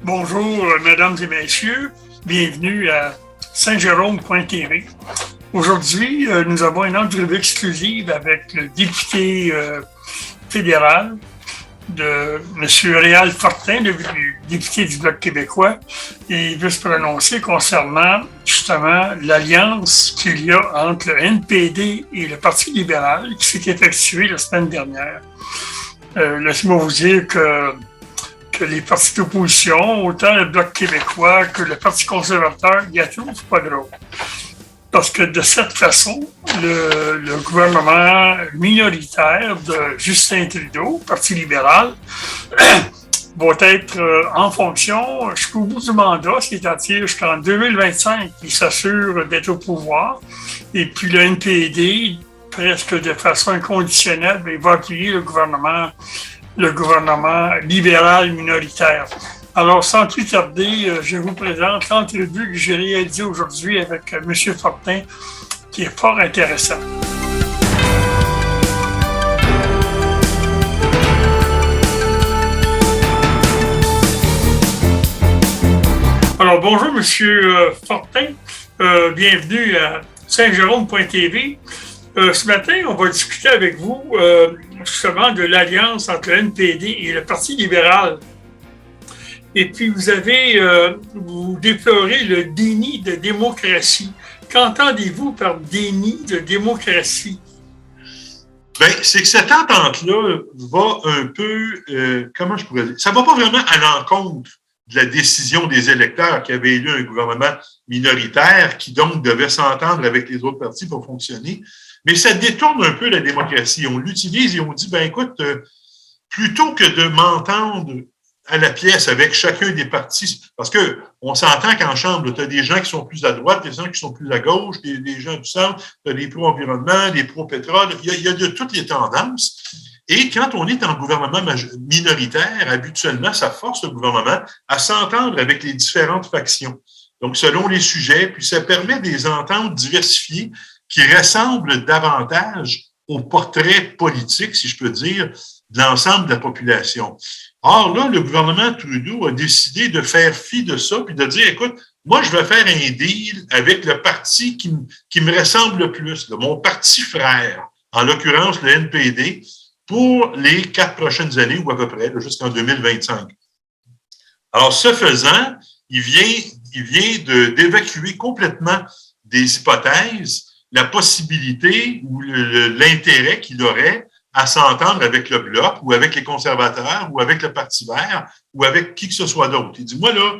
Bonjour, mesdames et messieurs. Bienvenue à Saint-Jérôme.tv. Aujourd'hui, nous avons une entrevue exclusive avec le député fédéral de M. Réal Fortin, le député du Bloc québécois, et il veut se prononcer concernant justement l'alliance qu'il y a entre le NPD et le Parti libéral qui s'est effectuée la semaine dernière. Laissez-moi vous dire que les partis d'opposition, autant le Bloc québécois que le Parti conservateur, il n'y a toujours pas de drôle. Parce que de cette façon, le gouvernement minoritaire de Justin Trudeau, Parti libéral, va être en fonction jusqu'au bout du mandat, c'est-à-dire jusqu'en 2025. Il s'assure d'être au pouvoir. Et puis le NPD, presque de façon inconditionnelle, il va appuyer le gouvernement libéral minoritaire. Alors, sans plus tarder, je vous présente l'entrevue que j'ai réalisée aujourd'hui avec M. Fortin, qui est fort intéressant. Alors, bonjour M. Fortin, bienvenue à Saint-Jérôme.tv. Ce matin, on va discuter avec vous justement de l'alliance entre le NPD et le Parti libéral. Et puis, vous déplorez le déni de démocratie. Qu'entendez-vous par déni de démocratie? Bien, c'est que cette entente-là va un peu, comment je pourrais dire, ça ne va pas vraiment à l'encontre de la décision des électeurs qui avaient élu un gouvernement minoritaire qui donc devait s'entendre avec les autres partis pour fonctionner. Mais ça détourne un peu la démocratie. On l'utilise et on dit, ben écoute, plutôt que de m'entendre à la pièce avec chacun des partis, parce que on s'entend qu'en Chambre, tu as des gens qui sont plus à droite, des gens qui sont plus à gauche, des gens du centre, tu as des pro-environnement, des pro-pétrole, il y a de toutes les tendances. Et quand on est en gouvernement minoritaire, habituellement, ça force le gouvernement à s'entendre avec les différentes factions. Donc, selon les sujets, puis ça permet des ententes diversifiées qui ressemblent davantage au portrait politique, si je peux dire, de l'ensemble de la population. Or, là, le gouvernement Trudeau a décidé de faire fi de ça, puis de dire, écoute, moi, je vais faire un deal avec le parti qui me ressemble le plus, là, mon parti frère, en l'occurrence le NPD, pour les 4 prochaines années, ou à peu près, jusqu'en 2025. Alors, ce faisant, il vient d'évacuer complètement des hypothèses la possibilité ou l'intérêt qu'il aurait à s'entendre avec le Bloc ou avec les conservateurs ou avec le Parti vert ou avec qui que ce soit d'autre. Il dit, moi, là,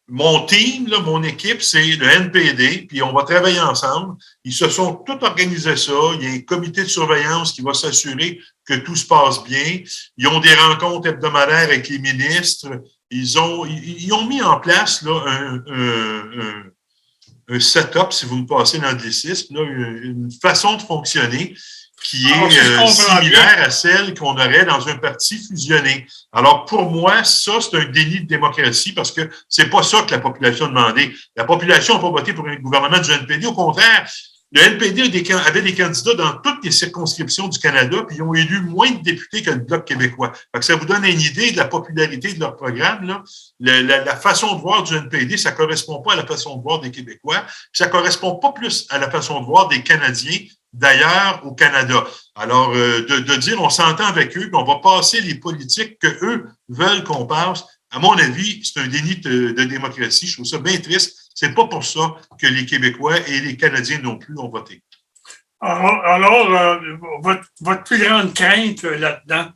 mon team, là, mon équipe, c'est le NPD, puis on va travailler ensemble. Ils se sont tous organisés ça. Il y a un comité de surveillance qui va s'assurer que tout se passe bien. Ils ont des rencontres hebdomadaires avec les ministres. Ils ont mis en place là, un setup, si vous me passez l'anglicisme, là, une façon de fonctionner qui est similaire à celle qu'on aurait dans un parti fusionné. Alors, pour moi, ça, c'est un déni de démocratie parce que c'est pas ça que la population a demandé. La population n'a pas voté pour un gouvernement du NPD. Au contraire, le NPD avait des candidats dans toutes les circonscriptions du Canada, puis ils ont élu moins de députés que le Bloc québécois. Fait que ça vous donne une idée de la popularité de leur programme. Là. La façon de voir du NPD, ça correspond pas à la façon de voir des Québécois, puis ça correspond pas plus à la façon de voir des Canadiens d'ailleurs au Canada. Alors, de dire on s'entend avec eux, qu'on va passer les politiques que eux veulent qu'on passe, à mon avis, c'est un déni de démocratie. Je trouve ça bien triste. C'est pas pour ça que les Québécois et les Canadiens non plus ont voté. Alors, votre plus grande crainte là-dedans,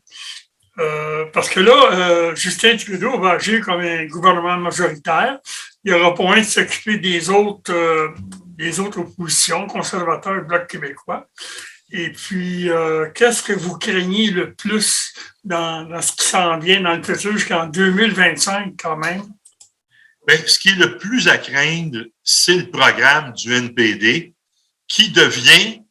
parce que là, Justin Trudeau va agir comme un gouvernement majoritaire. Il n'y aura pas moyen de s'occuper des autres oppositions, conservateurs, Bloc québécois. Et puis, qu'est-ce que vous craignez le plus dans ce qui s'en vient dans le futur jusqu'en 2025 quand même? Bien, ce qui est le plus à craindre, c'est le programme du NPD qui devient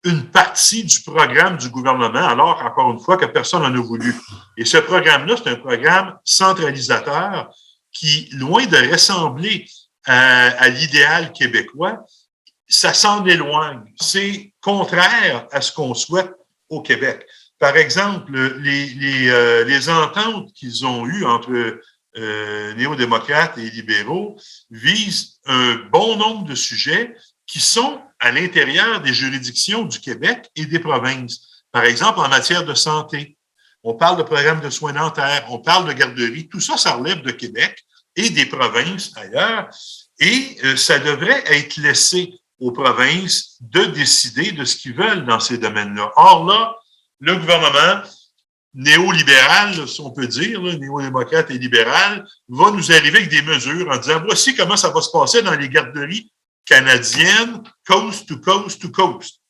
une partie du programme du gouvernement, alors, encore une fois, que personne n'en a voulu. Et ce programme-là, c'est un programme centralisateur qui, loin de ressembler à l'idéal québécois, ça s'en éloigne. C'est contraire à ce qu'on souhaite au Québec. Par exemple, les ententes qu'ils ont eues entre néo-démocrates et libéraux, vise un bon nombre de sujets qui sont à l'intérieur des juridictions du Québec et des provinces. Par exemple, en matière de santé, on parle de programmes de soins dentaires, on parle de garderies, tout ça, ça relève de Québec et des provinces ailleurs, et ça devrait être laissé aux provinces de décider de ce qu'ils veulent dans ces domaines-là. Or là, le gouvernement néolibéral, si on peut dire, là, néo-démocrate et libéral, va nous arriver avec des mesures en disant voici comment ça va se passer dans les garderies canadiennes, coast to coast to coast.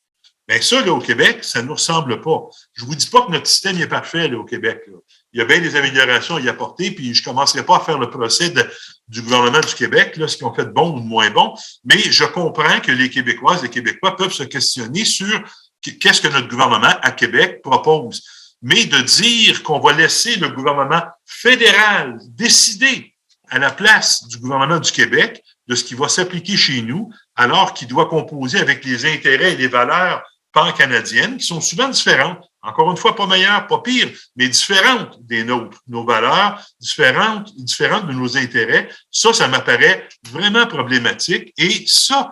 Bien, ça, là, au Québec, ça ne nous ressemble pas. Je ne vous dis pas que notre système est parfait, là, au Québec. Là. Il y a bien des améliorations à y apporter, puis je ne commencerai pas à faire le procès du gouvernement du Québec, là, ce qu'ils ont fait de bon ou de moins bon, mais je comprends que les Québécoises et les Québécois peuvent se questionner sur qu'est-ce que notre gouvernement à Québec propose. Mais de dire qu'on va laisser le gouvernement fédéral décider à la place du gouvernement du Québec de ce qui va s'appliquer chez nous, alors qu'il doit composer avec les intérêts et les valeurs pan-canadiennes, qui sont souvent différentes. Encore une fois, pas meilleures, pas pires, mais différentes des nôtres. Nos valeurs, différentes de nos intérêts. Ça m'apparaît vraiment problématique. Et ça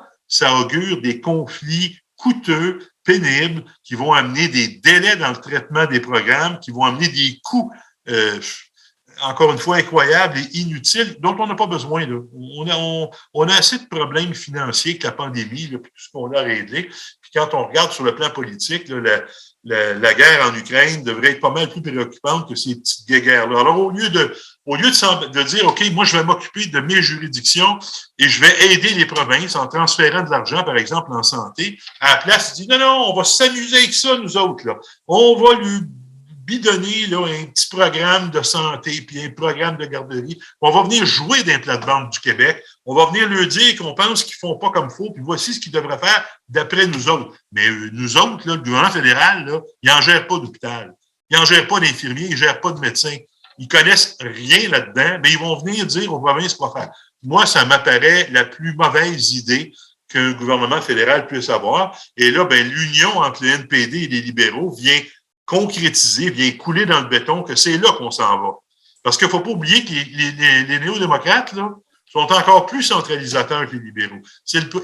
augure des conflits coûteux, pénibles, qui vont amener des délais dans le traitement des programmes, qui vont amener des coûts, encore une fois, incroyables et inutiles, dont on n'a pas besoin. Là. On a assez de problèmes financiers avec la pandémie, là, puis tout ce qu'on a réglé. Puis quand on regarde sur le plan politique, là, la guerre en Ukraine devrait être pas mal plus préoccupante que ces petites guerres-là. Alors, au lieu de dire, OK, moi, je vais m'occuper de mes juridictions et je vais aider les provinces en transférant de l'argent, par exemple, en santé, à la place, il dit, non, on va s'amuser avec ça, nous autres, là. On va lui bidonner là, un petit programme de santé puis un programme de garderie. On va venir jouer dans les plates-bandes du Québec. On va venir leur dire qu'on pense qu'ils font pas comme il faut, puis voici ce qu'ils devraient faire d'après nous autres. Mais nous autres, là, le gouvernement fédéral, là, il n'en gère pas d'hôpital. Il n'en gère pas d'infirmiers, il ne gère pas de médecins. Ils connaissent rien là-dedans, mais ils vont venir dire aux provinces quoi faire. Moi, ça m'apparaît la plus mauvaise idée qu'un gouvernement fédéral puisse avoir. Et là, ben, l'union entre le NPD et les libéraux vient concrétiser, vient couler dans le béton que c'est là qu'on s'en va. Parce qu'il ne faut pas oublier que les néo-démocrates, là, sont encore plus centralisateurs que les libéraux.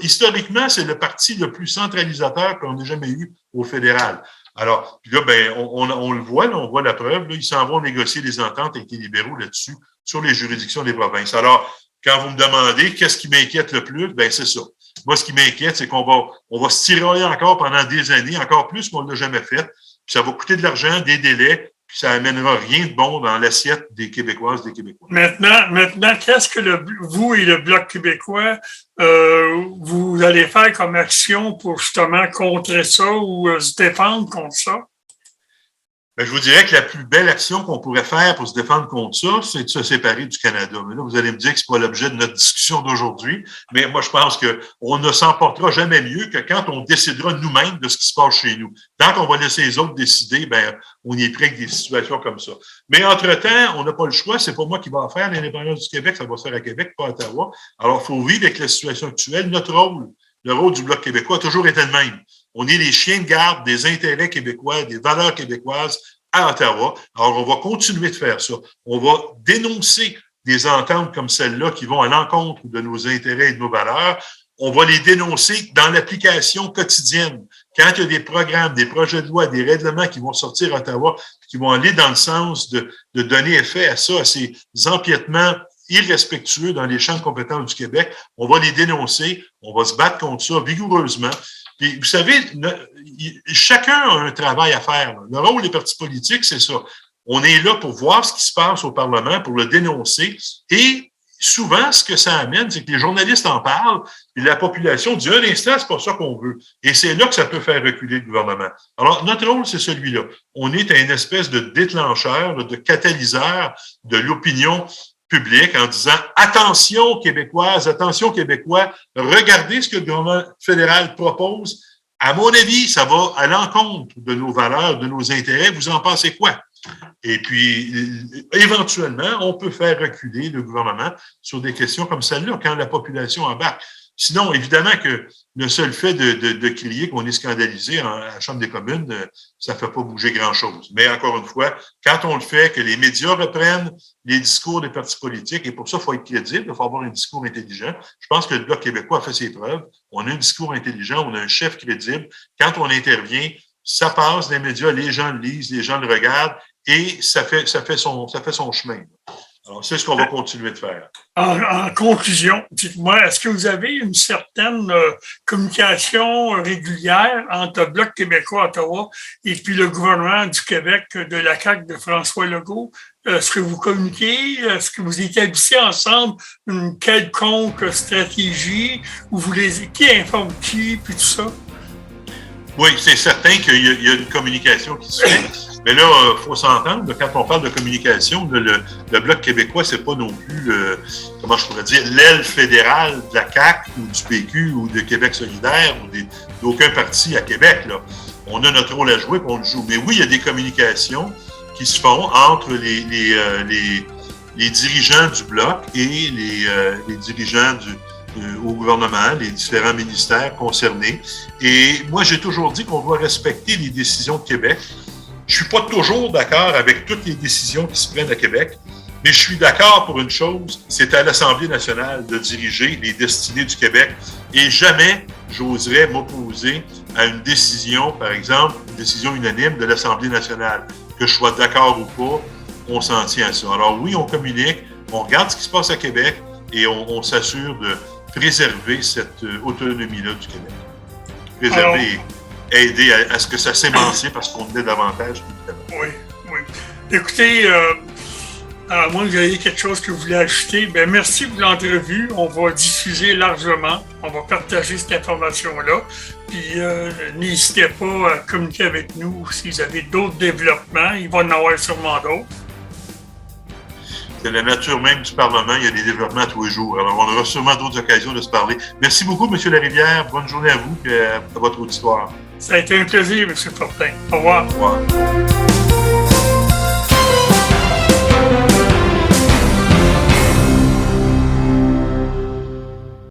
Historiquement, c'est le parti le plus centralisateur qu'on ait jamais eu au fédéral. Alors, puis là, ben, on le voit, là, on voit la preuve, là, ils s'en vont négocier des ententes avec les libéraux là-dessus, sur les juridictions des provinces. Alors, quand vous me demandez qu'est-ce qui m'inquiète le plus, ben c'est ça. Moi, ce qui m'inquiète, c'est qu'on va se tirer encore pendant des années, encore plus qu'on ne l'a jamais fait. Puis ça va coûter de l'argent, des délais, puis ça amènera rien de bon dans l'assiette des Québécoises, des Québécois. Maintenant, qu'est-ce que vous et le Bloc québécois, vous allez faire comme action pour justement contrer ça ou se défendre contre ça? Ben, je vous dirais que la plus belle action qu'on pourrait faire pour se défendre contre ça, c'est de se séparer du Canada. Mais là, vous allez me dire que c'est pas l'objet de notre discussion d'aujourd'hui, mais moi, je pense qu'on ne s'en portera jamais mieux que quand on décidera nous-mêmes de ce qui se passe chez nous. Tant qu'on va laisser les autres décider, ben, on y est prêt avec des situations comme ça. Mais entre-temps, on n'a pas le choix. C'est pas moi qui va en faire l'indépendance du Québec. Ça va se faire à Québec, pas à Ottawa. Alors, il faut vivre avec la situation actuelle. Notre rôle, le rôle du Bloc québécois a toujours été le même. On est les chiens de garde des intérêts québécois, des valeurs québécoises à Ottawa. Alors, on va continuer de faire ça. On va dénoncer des ententes comme celle-là qui vont à l'encontre de nos intérêts et de nos valeurs. On va les dénoncer dans l'application quotidienne. Quand il y a des programmes, des projets de loi, des règlements qui vont sortir à Ottawa, qui vont aller dans le sens de donner effet à ça, à ces empiètements irrespectueux dans les champs de compétences du Québec, on va les dénoncer, on va se battre contre ça vigoureusement. Puis, vous savez, chacun a un travail à faire. Le rôle des partis politiques, c'est ça. On est là pour voir ce qui se passe au Parlement, pour le dénoncer. Et souvent, ce que ça amène, c'est que les journalistes en parlent, et la population dit un instant, c'est pas ça qu'on veut. Et c'est là que ça peut faire reculer le gouvernement. Alors, notre rôle, c'est celui-là. On est à une espèce de déclencheur, de catalyseur de l'opinion public en disant attention Québécoises, attention Québécois, regardez ce que le gouvernement fédéral propose. À mon avis, ça va à l'encontre de nos valeurs, de nos intérêts. Vous en pensez quoi? Et puis, éventuellement, on peut faire reculer le gouvernement sur des questions comme celle-là quand la population embarque. Sinon, évidemment que le seul fait de crier qu'on est scandalisé à la Chambre des communes, ça ne fait pas bouger grand-chose. Mais encore une fois, quand on le fait, que les médias reprennent les discours des partis politiques, et pour ça, il faut être crédible, il faut avoir un discours intelligent. Je pense que le Bloc québécois a fait ses preuves. On a un discours intelligent, on a un chef crédible. Quand on intervient, ça passe dans les médias, les gens le lisent, les gens le regardent, et ça fait son chemin. Alors, c'est ce qu'on va continuer de faire. En conclusion, dites-moi, est-ce que vous avez une certaine communication régulière entre le Bloc québécois Ottawa et puis le gouvernement du Québec de la CAQ de François Legault? Est-ce que vous communiquez? Est-ce que vous établissez ensemble une quelconque stratégie où qui informe qui, puis tout ça? Oui, c'est certain qu'il y a une communication qui se fait. Mais là, il faut s'entendre, quand on parle de communication, le Bloc québécois, c'est pas non plus, comment je pourrais dire, l'aile fédérale de la CAQ ou du PQ ou de Québec solidaire ou d'aucun parti à Québec. Là. On a notre rôle à jouer et on le joue. Mais oui, il y a des communications qui se font entre les dirigeants du Bloc et les dirigeants au gouvernement, les différents ministères concernés. Et moi, j'ai toujours dit qu'on doit respecter les décisions de Québec. Je suis pas toujours d'accord avec toutes les décisions qui se prennent à Québec, mais je suis d'accord pour une chose, c'est à l'Assemblée nationale de diriger les destinées du Québec. Et jamais j'oserais m'opposer à une décision, par exemple, une décision unanime de l'Assemblée nationale. Que je sois d'accord ou pas, on s'en tient à ça. Alors oui, on communique, on regarde ce qui se passe à Québec et on s'assure de préserver cette autonomie-là du Québec. Préserver et aider à ce que ça s'émancipe parce qu'on ait davantage. Oui, oui. Écoutez, à moins que vous ayez quelque chose que vous voulez ajouter, bien, merci pour l'entrevue. On va diffuser largement. On va partager cette information-là. Puis, n'hésitez pas à communiquer avec nous si vous avez d'autres développements. Il va en avoir sûrement d'autres. C'est la nature même du Parlement. Il y a des développements tous les jours. Alors, on aura sûrement d'autres occasions de se parler. Merci beaucoup, M. Larivière. Bonne journée à vous et à votre auditoire. Ça a été un plaisir, M. Fortin. Au revoir. Au revoir.